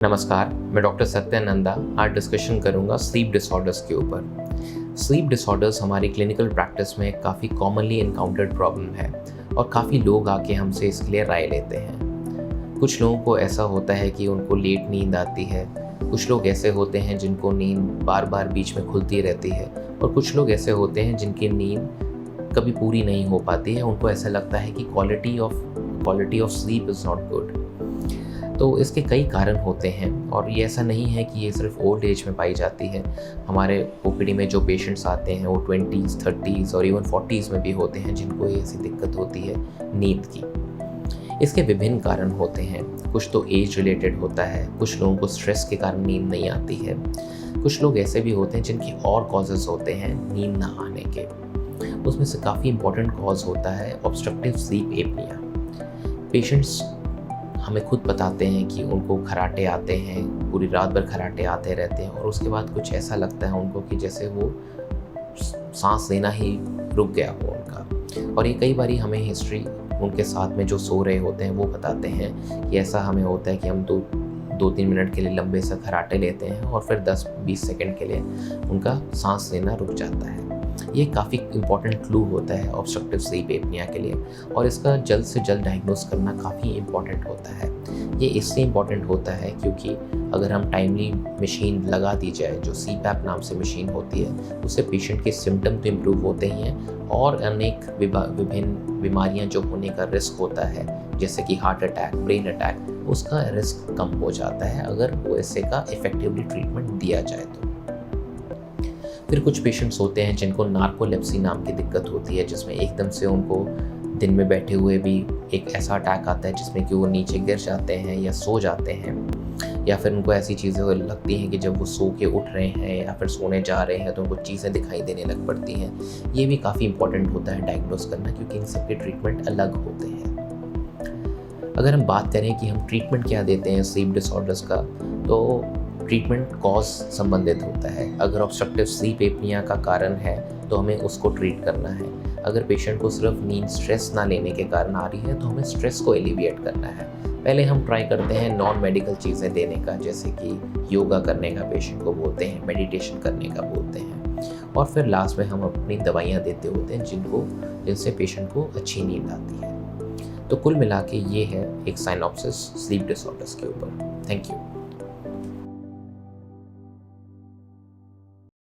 नमस्कार, मैं डॉक्टर सत्यानंदा आज डिस्कशन करूंगा स्लीप डिसऑर्डर्स के ऊपर। स्लीप डिसऑर्डर्स हमारी क्लिनिकल प्रैक्टिस में काफ़ी कॉमनली एनकाउंटर्ड प्रॉब्लम है और काफ़ी लोग आके हमसे इसके लिए राय लेते हैं। कुछ लोगों को ऐसा होता है कि उनको लेट नींद आती है, कुछ लोग ऐसे होते हैं जिनको नींद बार बार बीच में खुलती रहती है और कुछ लोग ऐसे होते हैं जिनकी नींद कभी पूरी नहीं हो पाती है। उनको ऐसा लगता है कि quality of sleep is not good. तो इसके कई कारण होते हैं और ये ऐसा नहीं है कि ये सिर्फ ओल्ड एज में पाई जाती है। हमारे ओपीडी में जो पेशेंट्स आते हैं वो 20s, 30s और इवन 40s में भी होते हैं जिनको ये ऐसी दिक्कत होती है नींद की। इसके विभिन्न कारण होते हैं। कुछ तो एज रिलेटेड होता है, कुछ लोगों को स्ट्रेस के कारण नींद नहीं आती है, कुछ लोग ऐसे भी होते हैं जिनके और कॉजेज़ होते हैं नींद ना आने के। उसमें से काफ़ी इंपॉर्टेंट कॉज होता है ऑब्स्ट्रक्टिव स्लीप एपनिया। पेशेंट्स हमें खुद बताते हैं कि उनको खर्राटे आते हैं, पूरी रात भर खर्राटे आते रहते हैं और उसके बाद कुछ ऐसा लगता है उनको कि जैसे वो सांस लेना ही रुक गया हो उनका। और ये कई बारी हमें हिस्ट्री उनके साथ में जो सो रहे होते हैं वो बताते हैं कि ऐसा हमें होता है कि हम 2-3 मिनट के लिए लंबे से खर्राटे लेते हैं और फिर 10-20 सेकंड के लिए उनका सांस लेना रुक जाता है। ये काफ़ी इंपॉर्टेंट क्लू होता है ऑब्स्ट्रक्टिव स्लीप एपनिया के लिए और इसका जल्द से जल्द डायग्नोस करना काफ़ी इंपॉर्टेंट होता है। ये इसलिए इम्पॉर्टेंट होता है क्योंकि अगर हम टाइमली मशीन लगा दी जाए, जो CPAP नाम से मशीन होती है, उससे पेशेंट के सिम्टम तो इम्प्रूव होते ही हैं और अनेक विभिन्न बीमारियां जो होने का रिस्क होता है जैसे कि हार्ट अटैक, ब्रेन अटैक, उसका रिस्क कम हो जाता है अगर वो इससे का इफ़ेक्टिवली ट्रीटमेंट दिया जाए तो। फिर कुछ पेशेंट्स होते हैं जिनको नार्कोलेप्सी नाम की दिक्कत होती है, जिसमें एकदम से उनको दिन में बैठे हुए भी एक ऐसा अटैक आता है जिसमें कि वो नीचे गिर जाते हैं या सो जाते हैं, या फिर उनको ऐसी चीज़ें लगती हैं कि जब वो सो के उठ रहे हैं या फिर सोने जा रहे हैं तो उनको चीज़ें दिखाई देने लग पड़ती हैं। ये भी काफ़ी इंपॉर्टेंट होता है डायग्नोस करना क्योंकि इन सब के ट्रीटमेंट अलग होते हैं। अगर हम बात करें कि हम ट्रीटमेंट क्या देते हैं स्लीप डिसऑर्डर्स का, तो ट्रीटमेंट कॉज संबंधित होता है। अगर ऑब्स्ट्रक्टिव स्लीप एपनिया का कारण है तो हमें उसको ट्रीट करना है। अगर पेशेंट को सिर्फ नींद स्ट्रेस ना लेने के कारण आ रही है तो हमें स्ट्रेस को एलिविएट करना है। पहले हम ट्राई करते हैं नॉन मेडिकल चीज़ें देने का, जैसे कि योगा करने का पेशेंट को बोलते हैं, मेडिटेशन करने का बोलते हैं, और फिर लास्ट में हम अपनी दवाइयाँ देते होते हैं जिनसे पेशेंट को अच्छी नींद आती है। तो कुल मिला के ये है एक साइनॉप्सिस स्लीप डिसऑर्डर्स के ऊपर। Thank you.